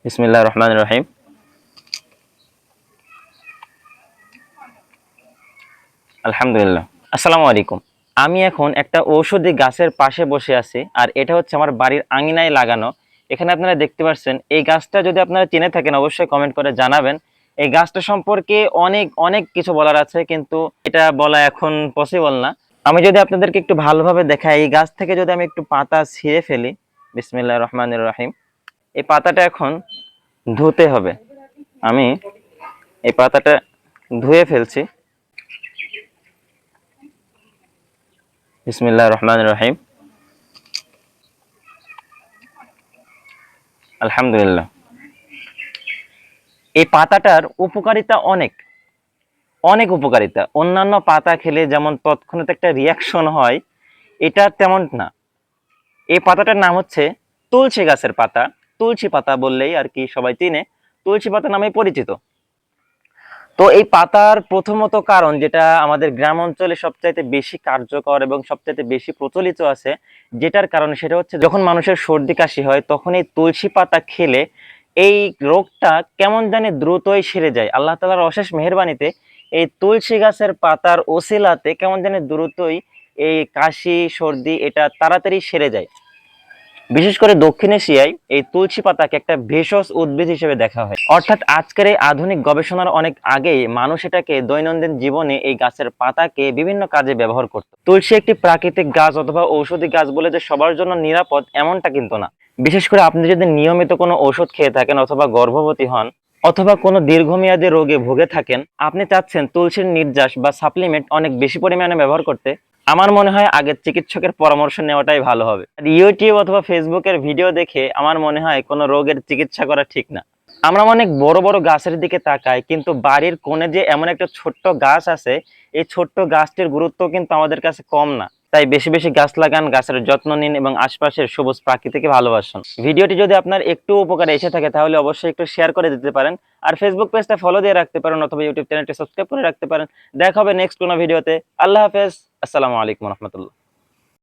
বিসমিল্লাহির রহমানির রহিম। আলহামদুলিল্লাহ। আসসালামু আলাইকুম। আমি এখন একটা ঔষধি গাছের পাশে বসে আছি, আর এটা হচ্ছে আমার বাড়ির আঙিনায় লাগানো। এখানে আপনারা দেখতে পাচ্ছেন, এই গাছটা যদি আপনারা চিনে থাকেন অবশ্যই কমেন্ট করে জানাবেন। এই গাছটা সম্পর্কে অনেক অনেক কিছু বলার আছে, কিন্তু এটা বলা এখন পসিবল না। আমি যদি আপনাদেরকে একটু ভালোভাবে দেখাই, এই গাছ থেকে যদি আমি একটু পাতা ছিঁড়ে ফেলি। বিসমিল্লাহির রহমানির রহিম। এই পাতাটা এখন ধুতে হবে। আমি এই পাতাটা ধুয়ে ফেলছি। বিসমিল্লাহির রহমানির রহিম। আলহামদুলিল্লাহ। এই পাতাটার উপকারিতা অনেক অনেক উপকারিতা। অন্যান্য পাতা খেলে যেমন তৎক্ষণাৎ একটা রিয়াকশন হয়, এটা তেমন না। এই পাতাটার নাম হচ্ছে তুলসী গাছের পাতা। তুলসী পাতা বললেই আর কি সবাই চিনে, তুলসী পাতা নামে পরিচিত। তো এই পাতার প্রথমত কারণ, যেটা আমাদের গ্রাম অঞ্চলে সবচাইতে বেশি কার্যকর এবং সবচাইতে বেশি প্রচলিত আছে, যেটার কারণে সেটা হচ্ছে যখন মানুষের সর্দি কাশি হয় তখন এই তুলসী পাতা খেলে এই রোগটা কেমন জানি দ্রুতই সেরে যায়। আল্লাহ তাআলার অশেষ মেহেরবানিতে এই তুলসী গাছের পাতার ওসিলাতে কেমন জানি দ্রুতই এই কাশি সর্দি এটা তাড়াতাড়ি সেরে যায়। বিশেষ করে দক্ষিণ এশিয়ায় এই তুলসী পাতাকে একটা ভেষজ উদ্ভিদ হিসেবে দেখা হয়। অর্থাৎ আজকের এই আধুনিক গবেষণার অনেক আগেই মানুষ এটাকে দৈনন্দিন জীবনে এই গাছের পাতাকে বিভিন্ন কাজে ব্যবহার করত। তুলসী একটি প্রাকৃতিক গাছ অথবা ঔষধি গাছ বলে যে সবার জন্য নিরাপদ এমনটা কিন্তু না। বিশেষ করে আপনি যদি নিয়মিত কোনো ওষুধ খেয়ে থাকেন অথবা গর্ভবতী হন অথবা কোনো দীর্ঘমেয়াদী রোগে ভুগে থাকেন, আপনি চাচ্ছেন তুলসীর নির্যাস বা সাপ্লিমেন্ট অনেক বেশি পরিমাণে ব্যবহার করতে, আমার মনে হয় আগে চিকিৎসকের পরামর্শ নেওয়াটাই ভালো হবে। ইউটিউব অথবা ফেসবুকের ভিডিও দেখে আমার মনে হয় কোনো রোগের চিকিৎসা করা ঠিক না। আমরা অনেক বড় বড় গাছের দিকে তাকাই, কিন্তু বাড়ির কোণে যে এমন একটা ছোট্ট গাছ আছে, এই ছোট্ট গাছটির গুরুত্ব কিন্তু আমাদের কাছে কম না। তাই বেশি বেশি গাছ লাগান, গাছের যত্ন নিন এবং আশপাশের সবুজ প্রকৃতিকে ভালোবাসুন। ভিডিওটি যদি আপনার একটু উপকারে এসে থাকে তাহলে অবশ্যই একটু শেয়ার করে দিতে পারেন, আর ফেসবুক পেজটা ফলো দিয়ে রাখতে পারেন অথবা ইউটিউব চ্যানেলটি সাবস্ক্রাইব করে রাখতে পারেন। দেখা হবে নেক্সট কোনো ভিডিওতে। আল্লাহ হাফেজ। আসসালামু আলাইকুম রহমতুল্লাহ।